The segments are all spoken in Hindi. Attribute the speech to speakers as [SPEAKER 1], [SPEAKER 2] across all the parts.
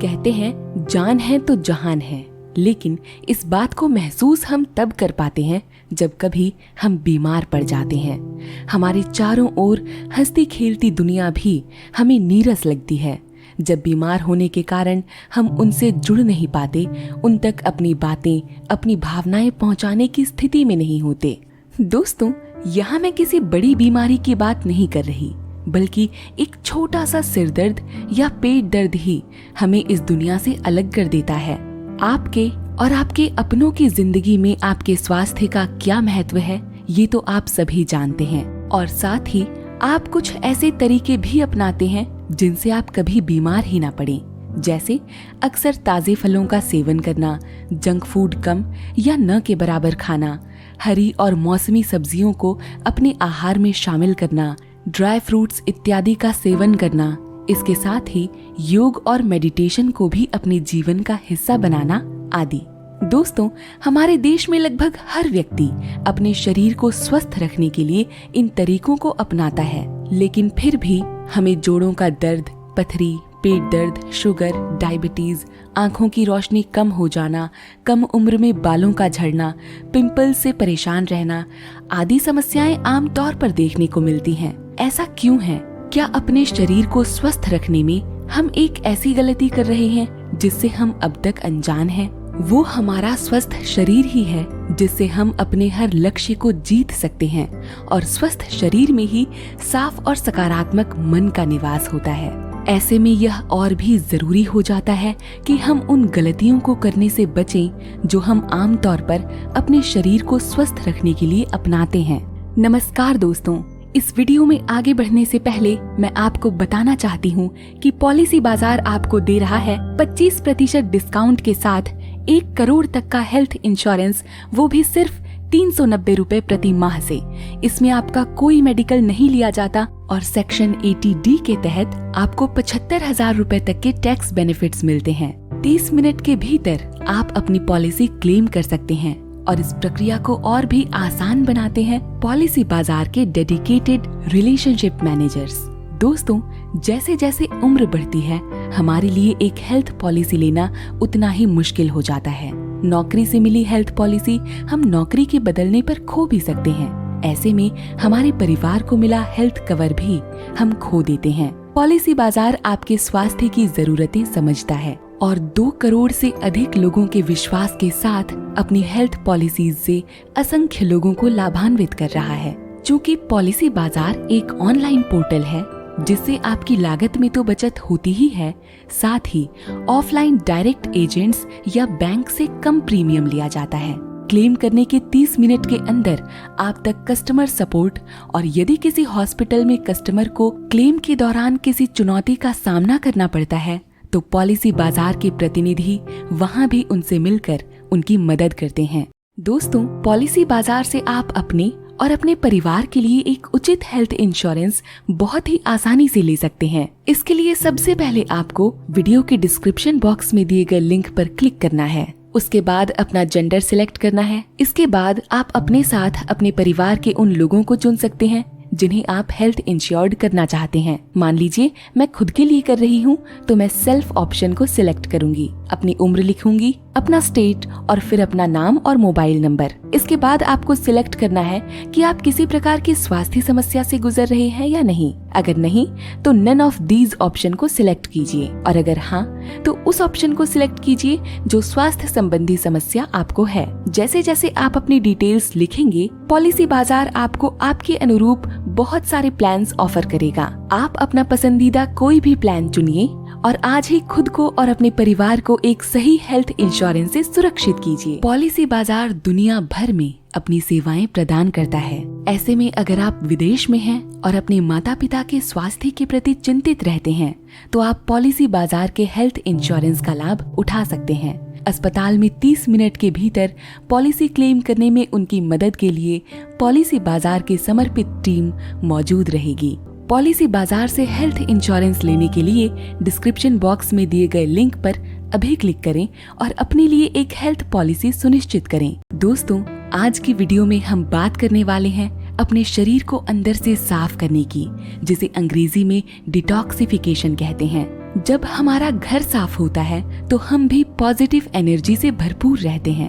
[SPEAKER 1] कहते हैं जान है तो जहान है, लेकिन इस बात को महसूस हम तब कर पाते हैं जब कभी हम बीमार पड़ जाते हैं। हमारे चारों ओर हंसती खेलती दुनिया भी हमें नीरस लगती है। जब बीमार होने के कारण हम उनसे जुड़ नहीं पाते, उन तक अपनी बातें, अपनी भावनाएं पहुंचाने की स्थिति में नहीं होते। दोस्तों, यहाँ मैं किसी बड़ी बीमारी की बात नहीं कर रही, बल्कि एक छोटा सा सिर दर्द या पेट दर्द ही हमें इस दुनिया से अलग कर देता है। आपके और आपके अपनों की जिंदगी में आपके स्वास्थ्य का क्या महत्व है, ये तो आप सभी जानते हैं। और साथ ही आप कुछ ऐसे तरीके भी अपनाते हैं जिनसे आप कभी बीमार ही ना पड़े, जैसे अक्सर ताजे फलों का सेवन करना, जंक फूड कम या न के बराबर खाना, हरी और मौसमी सब्जियों को अपने आहार में शामिल करना, ड्राई फ्रूट्स इत्यादि का सेवन करना। इसके साथ ही योग और मेडिटेशन को भी अपने जीवन का हिस्सा बनाना आदि। दोस्तों, हमारे देश में लगभग हर व्यक्ति अपने शरीर को स्वस्थ रखने के लिए इन तरीकों को अपनाता है, लेकिन फिर भी हमें जोड़ों का दर्द, पथरी, पेट दर्द, शुगर, डायबिटीज, आंखों की रोशनी कम हो जाना, कम उम्र में बालों का झड़ना, पिंपल्स से परेशान रहना आदि समस्याएं आमतौर पर देखने को मिलती हैं। ऐसा क्यों है? क्या अपने शरीर को स्वस्थ रखने में हम एक ऐसी गलती कर रहे हैं जिससे हम अब तक अनजान हैं? वो हमारा स्वस्थ शरीर ही है जिससे हम अपने हर लक्ष्य को जीत सकते हैं, और स्वस्थ शरीर में ही साफ और सकारात्मक मन का निवास होता है। ऐसे में यह और भी जरूरी हो जाता है कि हम उन गलतियों को करने से बचें जो हम आमतौर पर अपने शरीर को स्वस्थ रखने के लिए अपनाते हैं। नमस्कार दोस्तों, इस वीडियो में आगे बढ़ने से पहले मैं आपको बताना चाहती हूँ कि पॉलिसी बाजार आपको दे रहा है 25% डिस्काउंट के साथ 1 करोड़ तक का हेल्थ इंश्योरेंस, वो भी सिर्फ 390 रुपए प्रति माह से। इसमें आपका कोई मेडिकल नहीं लिया जाता और सेक्शन 80D के तहत आपको 75,000 रुपए तक के टैक्स बेनिफिट्स मिलते हैं। 30 मिनट के भीतर आप अपनी पॉलिसी क्लेम कर सकते हैं और इस प्रक्रिया को और भी आसान बनाते हैं पॉलिसी बाजार के डेडिकेटेड रिलेशनशिप मैनेजर्स। दोस्तों, जैसे जैसे उम्र बढ़ती है, हमारे लिए एक हेल्थ पॉलिसी लेना उतना ही मुश्किल हो जाता है। नौकरी से मिली हेल्थ पॉलिसी हम नौकरी के बदलने पर खो भी सकते हैं। ऐसे में हमारे परिवार को मिला हेल्थ कवर भी हम खो देते हैं। पॉलिसी बाजार आपके स्वास्थ्य की जरूरतें समझता है और 2 करोड़ से अधिक लोगों के विश्वास के साथ अपनी हेल्थ पॉलिसीज से असंख्य लोगों को लाभान्वित कर रहा है। चूँकि पॉलिसी बाजार एक ऑनलाइन पोर्टल है जिससे आपकी लागत में तो बचत होती ही है, साथ ही ऑफलाइन डायरेक्ट एजेंट्स या बैंक से कम प्रीमियम लिया जाता है। क्लेम करने के 30 मिनट के अंदर आप तक कस्टमर सपोर्ट, और यदि किसी हॉस्पिटल में कस्टमर को क्लेम के दौरान किसी चुनौती का सामना करना पड़ता है तो पॉलिसी बाजार के प्रतिनिधि वहां भी उनसे मिलकर उनकी मदद करते हैं। दोस्तों, पॉलिसी बाजार से आप अपने और अपने परिवार के लिए एक उचित हेल्थ इंश्योरेंस बहुत ही आसानी से ले सकते हैं। इसके लिए सबसे पहले आपको वीडियो के डिस्क्रिप्शन बॉक्स में दिए गए लिंक पर क्लिक करना है। उसके बाद अपना जेंडर सिलेक्ट करना है। इसके बाद आप अपने साथ अपने परिवार के उन लोगों को चुन सकते हैं जिन्हें आप हेल्थ इंश्योर्ड करना चाहते हैं। मान लीजिए मैं खुद के लिए कर रही हूँ तो मैं सेल्फ ऑप्शन को सिलेक्ट करूंगी, अपनी उम्र लिखूंगी, अपना स्टेट और फिर अपना नाम और मोबाइल नंबर। इसके बाद आपको सिलेक्ट करना है कि आप किसी प्रकार की स्वास्थ्य समस्या से गुजर रहे हैं या नहीं। अगर नहीं तो नन ऑफ दीज ऑप्शन को सिलेक्ट कीजिए, और अगर हाँ तो उस ऑप्शन को सिलेक्ट कीजिए जो स्वास्थ्य संबंधी समस्या आपको है। जैसे जैसे आप अपनी डिटेल्स लिखेंगे, पॉलिसी बाजार आपको आपके अनुरूप बहुत सारे प्लान्स ऑफर करेगा। आप अपना पसंदीदा कोई भी प्लान चुनिए और आज ही खुद को और अपने परिवार को एक सही हेल्थ इंश्योरेंस से सुरक्षित कीजिए। पॉलिसी बाजार दुनिया भर में अपनी सेवाएं प्रदान करता है। ऐसे में अगर आप विदेश में हैं और अपने माता पिता के स्वास्थ्य के प्रति चिंतित रहते हैं तो आप पॉलिसी बाजार के हेल्थ इंश्योरेंस का लाभ उठा सकते हैं। अस्पताल में 30 मिनट के भीतर पॉलिसी क्लेम करने में उनकी मदद के लिए पॉलिसी बाजार की समर्पित टीम मौजूद रहेगी। पॉलिसी बाजार से हेल्थ इंश्योरेंस लेने के लिए डिस्क्रिप्शन बॉक्स में दिए गए लिंक पर अभी क्लिक करें और अपने लिए एक हेल्थ पॉलिसी सुनिश्चित करें। दोस्तों, आज की वीडियो में हम बात करने वाले हैं अपने शरीर को अंदर से साफ करने की, जिसे अंग्रेजी में डिटॉक्सिफिकेशन कहते हैं। जब हमारा घर साफ होता है तो हम भी पॉजिटिव एनर्जी से भरपूर रहते हैं।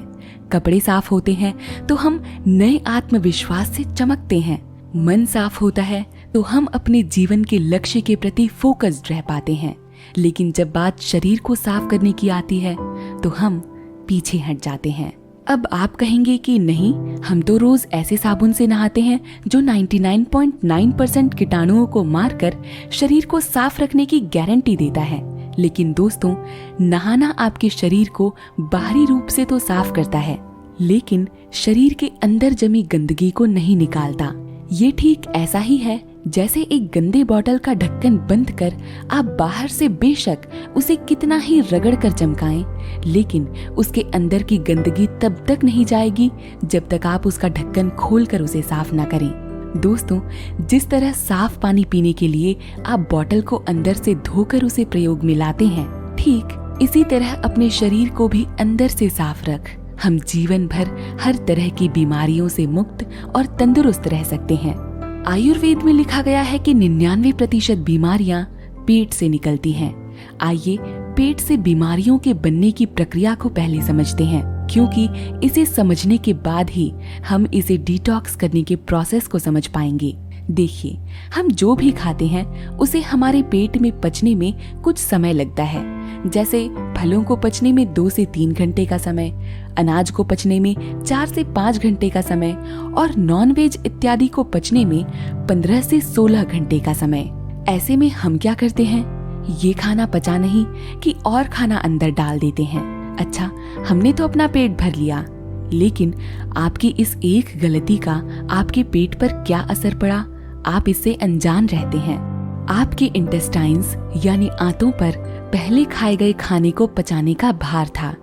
[SPEAKER 1] कपड़े साफ होते हैं तो हम नए आत्मविश्वास से चमकते हैं। मन साफ होता है तो हम अपने जीवन के लक्ष्य के प्रति फोकस्ड रह पाते हैं। लेकिन जब बात शरीर को साफ करने की आती है तो हम पीछे हट जाते हैं। अब आप कहेंगे कि नहीं, हम तो रोज ऐसे साबुन से नहाते हैं जो 99.9% कीटाणुओं को मारकर शरीर को साफ रखने की गारंटी देता है। लेकिन दोस्तों, नहाना आपके शरीर को बाहरी रूप से तो साफ करता है, लेकिन शरीर के अंदर जमी गंदगी को नहीं निकालता। ये ठीक ऐसा ही है जैसे एक गंदे बॉटल का ढक्कन बंद कर आप बाहर से बेशक उसे कितना ही रगड़ कर चमकाएं, लेकिन उसके अंदर की गंदगी तब तक नहीं जाएगी जब तक आप उसका ढक्कन खोलकर उसे साफ ना करें। दोस्तों, जिस तरह साफ पानी पीने के लिए आप बॉटल को अंदर से धोकर उसे प्रयोग में लाते हैं, ठीक इसी तरह अपने शरीर को भी अंदर से साफ रख हम जीवन भर हर तरह की बीमारियों से मुक्त और तंदुरुस्त रह सकते हैं। आयुर्वेद में लिखा गया है कि 99% बीमारियां पेट से निकलती हैं। आइए पेट से बीमारियों के बनने की प्रक्रिया को पहले समझते हैं, क्योंकि इसे समझने के बाद ही हम इसे डिटॉक्स करने के प्रोसेस को समझ पाएंगे। देखिए, हम जो भी खाते हैं उसे हमारे पेट में पचने में कुछ समय लगता है। जैसे फलों को पचने में 2 से 3 घंटे का समय, अनाज को पचने में 4 से 5 घंटे का समय और नॉनवेज इत्यादि को पचने में 15 से 16 घंटे का समय। ऐसे में हम क्या करते हैं, ये खाना पचा नहीं कि और खाना अंदर डाल देते हैं। अच्छा, हमने तो अपना पेट भर लिया, लेकिन आपकी इस एक गलती का आपके पेट पर क्या असर पड़ा, आप इससे अनजान रहते हैं। आपके इंटेस्टाइन्स यानी आंतों पर पहले खाए गए खाने को पचाने का भार था।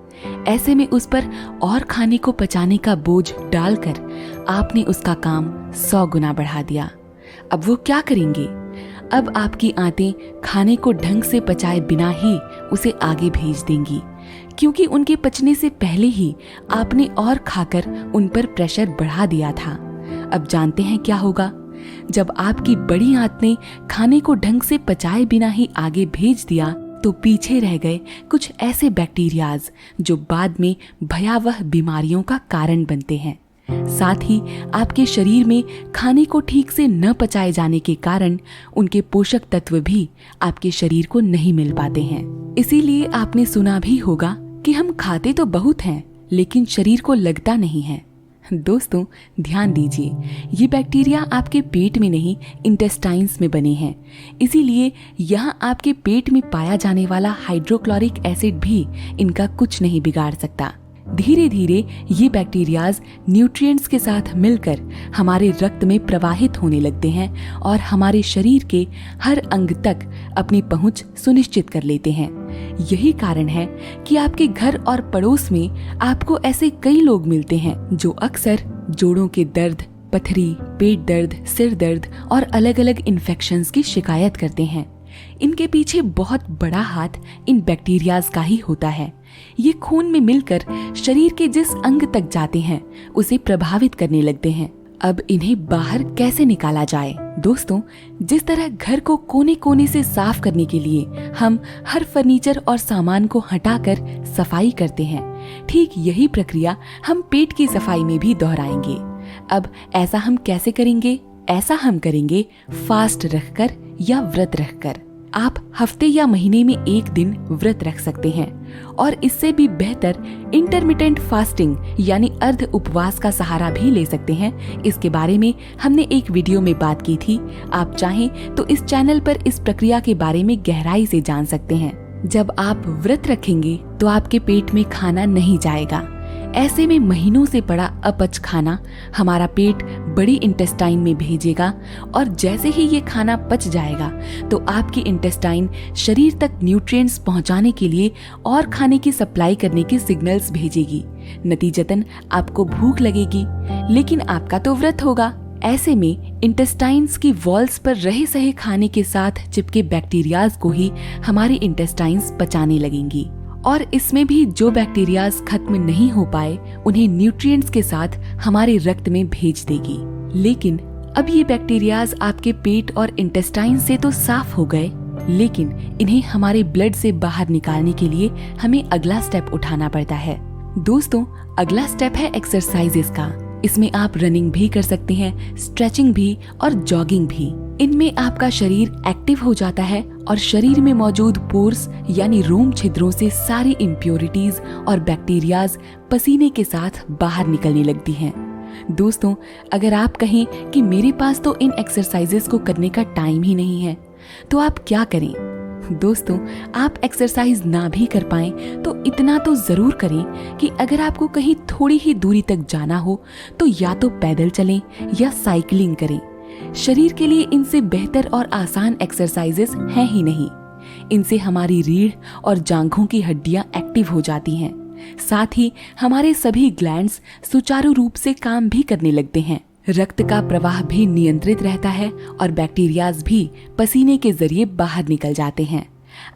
[SPEAKER 1] ऐसे में उस पर और खाने को पचाने का बोझ डालकर आपने उसका काम 100 गुना बढ़ा दिया। अब वो क्या करेंगे? अब आपकी आंतें खाने को ढंग से पचाए बिना ही उसे आगे भेज देंगी, क्योंकि उनके पचने से पहले ही आपने और खाकर उन पर प्रेशर बढ़ा दिया था। अब जानते हैं क्या होगा? जब आपकी बड़ी आंत ने खाने को ढंग से पचाए बिना ही आगे भेज दिया तो पीछे रह गए कुछ ऐसे बैक्टीरियाज जो बाद में भयावह बीमारियों का कारण बनते हैं। साथ ही आपके शरीर में खाने को ठीक से न पचाए जाने के कारण उनके पोषक तत्व भी आपके शरीर को नहीं मिल पाते हैं। इसीलिए आपने सुना भी होगा कि हम खाते तो बहुत हैं, लेकिन शरीर को लगता नहीं है। दोस्तों, ध्यान दीजिए, ये बैक्टीरिया आपके पेट में नहीं, इंटेस्टाइन्स में बने हैं। इसीलिए यहाँ आपके पेट में पाया जाने वाला हाइड्रोक्लोरिक एसिड भी इनका कुछ नहीं बिगाड़ सकता। धीरे धीरे ये बैक्टीरियाज न्यूट्रिएंट्स के साथ मिलकर हमारे रक्त में प्रवाहित होने लगते हैं और हमारे शरीर के हर अंग तक अपनी पहुंच सुनिश्चित कर लेते हैं। यही कारण है कि आपके घर और पड़ोस में आपको ऐसे कई लोग मिलते हैं जो अक्सर जोड़ों के दर्द, पथरी, पेट दर्द, सिर दर्द और अलग अलग इन्फेक्शंस की शिकायत करते हैं। इनके पीछे बहुत बड़ा हाथ इन बैक्टीरियाज का ही होता है। ये खून में मिलकर शरीर के जिस अंग तक जाते हैं उसे प्रभावित करने लगते हैं। अब इन्हें बाहर कैसे निकाला जाए? दोस्तों, जिस तरह घर को कोने कोने से साफ करने के लिए हम हर फर्नीचर और सामान को हटाकर सफाई करते हैं, ठीक यही प्रक्रिया हम पेट की सफाई में भी दोहराएंगे। अब ऐसा हम कैसे करेंगे? ऐसा हम करेंगे फास्ट रखकर या व्रत रखकर। आप हफ्ते या महीने में एक दिन व्रत रख सकते हैं और इससे भी बेहतर इंटरमिटेंट फास्टिंग यानी अर्ध उपवास का सहारा भी ले सकते हैं। इसके बारे में हमने एक वीडियो में बात की थी। आप चाहें तो इस चैनल पर इस प्रक्रिया के बारे में गहराई से जान सकते हैं। जब आप व्रत रखेंगे तो आपके पेट में खाना नहीं जाएगा। ऐसे में महीनों से पड़ा अपच खाना हमारा पेट बड़ी इंटेस्टाइन में भेजेगा और जैसे ही ये खाना पच जाएगा तो आपकी इंटेस्टाइन शरीर तक न्यूट्रिएंट्स पहुंचाने के लिए और खाने की सप्लाई करने के सिग्नल्स भेजेगी। नतीजतन आपको भूख लगेगी, लेकिन आपका तो व्रत होगा। ऐसे में इंटेस्टाइन्स की वॉल्स पर रहे सहे खाने के साथ चिपके बैक्टीरियाज को ही हमारी इंटेस्टाइन्स पचाने लगेंगी और इसमें भी जो बैक्टीरियाज खत्म नहीं हो पाए उन्हें न्यूट्रिएंट्स के साथ हमारे रक्त में भेज देगी। लेकिन अब ये बैक्टीरियाज आपके पेट और इंटेस्टाइन से तो साफ हो गए, लेकिन इन्हें हमारे ब्लड से बाहर निकालने के लिए हमें अगला स्टेप उठाना पड़ता है। दोस्तों, अगला स्टेप है एक्सरसाइजेस का। इसमें आप रनिंग भी कर सकते हैं, स्ट्रेचिंग भी और जॉगिंग भी। इनमें आपका शरीर एक्टिव हो जाता है और शरीर में मौजूद पोर्स यानी रोम छिद्रों से सारी इम्प्योरिटीज और बैक्टीरियाज पसीने के साथ बाहर निकलने लगती हैं। दोस्तों, अगर आप कहें कि मेरे पास तो इन एक्सरसाइजेस को करने का टाइम ही नहीं है, तो आप क्या करें? दोस्तों, आप एक्सरसाइज ना भी कर पाएं तो इतना तो जरूर करें कि अगर आपको कहीं थोड़ी ही दूरी तक जाना हो तो या तो पैदल चलें या साइकिलिंग करें। शरीर के लिए इनसे बेहतर और आसान एक्सरसाइजेस हैं ही नहीं। इनसे हमारी रीढ़ और जांघों की हड्डियां एक्टिव हो जाती हैं। साथ ही हमारे सभी ग्लैंड्स सुचारू रूप से काम भी करने लगते हैं। रक्त का प्रवाह भी नियंत्रित रहता है और बैक्टीरियाज भी पसीने के जरिए बाहर निकल जाते हैं।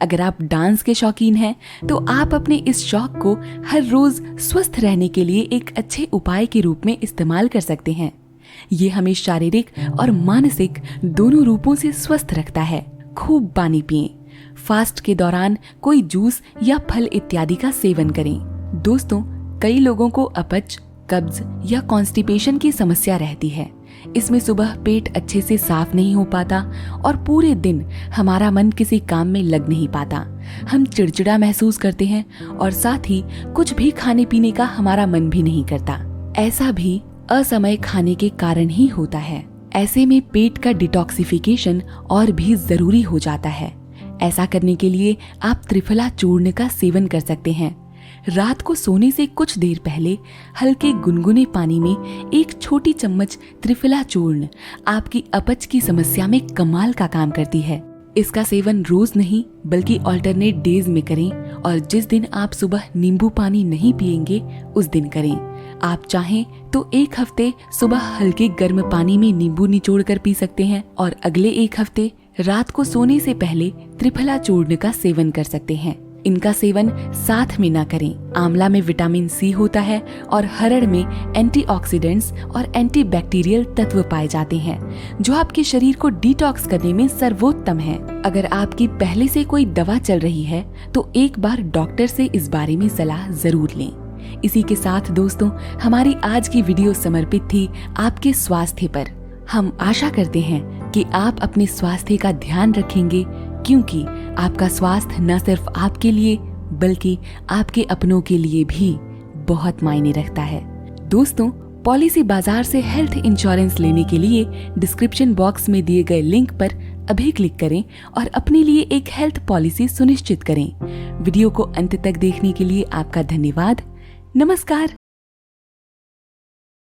[SPEAKER 1] अगर आप डांस के शौकीन हैं तो आप अपने इस शौक को हर रोज स्वस्थ रहने के लिए एक अच्छे उपाय के रूप में इस्तेमाल कर सकते हैं। ये हमें शारीरिक और मानसिक दोनों रूपों से स्वस्थ रखता है। खूब पानी पिएं। फास्ट के दौरान कोई जूस या फल इत्यादि का सेवन करें। दोस्तों, कई लोगों को अपच, कब्ज या कॉन्स्टिपेशन की समस्या रहती है। इसमें सुबह पेट अच्छे से साफ नहीं हो पाता और पूरे दिन हमारा मन किसी काम में लग नहीं पाता। हम चिड़चिड़ा महसूस करते हैं और साथ ही कुछ भी खाने पीने का हमारा मन भी नहीं करता। ऐसा भी असमय खाने के कारण ही होता है। ऐसे में पेट का डिटॉक्सिफिकेशन और भी जरूरी हो जाता है। ऐसा करने के लिए आप त्रिफला चूर्ण का सेवन कर सकते हैं। रात को सोने से कुछ देर पहले हल्के गुनगुने पानी में एक छोटी चम्मच त्रिफला चूर्ण आपकी अपच की समस्या में कमाल का काम करती है। इसका सेवन रोज नहीं बल्कि ऑल्टरनेट डेज में करें और जिस दिन आप सुबह नींबू पानी नहीं पिएंगे उस दिन करें। आप चाहें तो एक हफ्ते सुबह हल्के गर्म पानी में नींबू निचोड़ कर पी सकते हैं और अगले एक हफ्ते रात को सोने से पहले त्रिफला चूर्ण का सेवन कर सकते हैं। इनका सेवन साथ में ना करें। आंवला में विटामिन सी होता है और हरड़ में एंटीऑक्सीडेंट्स और एंटीबैक्टीरियल तत्व पाए जाते हैं जो आपके शरीर को डिटॉक्स करने में सर्वोत्तम है। अगर आपकी पहले से कोई दवा चल रही है तो एक बार डॉक्टर से इस बारे में सलाह जरूर लें। इसी के साथ दोस्तों, हमारी आज की वीडियो समर्पित थी आपके स्वास्थ्य पर। हम आशा करते हैं कि आप अपने स्वास्थ्य का ध्यान रखेंगे, क्योंकि आपका स्वास्थ्य न सिर्फ आपके लिए बल्कि आपके अपनों के लिए भी बहुत मायने रखता है। दोस्तों, पॉलिसी बाजार से हेल्थ इंश्योरेंस लेने के लिए डिस्क्रिप्शन बॉक्स में दिए गए लिंक पर अभी क्लिक करें और अपने लिए एक हेल्थ पॉलिसी सुनिश्चित करें। वीडियो को अंत तक देखने के लिए आपका धन्यवाद। नमस्कार।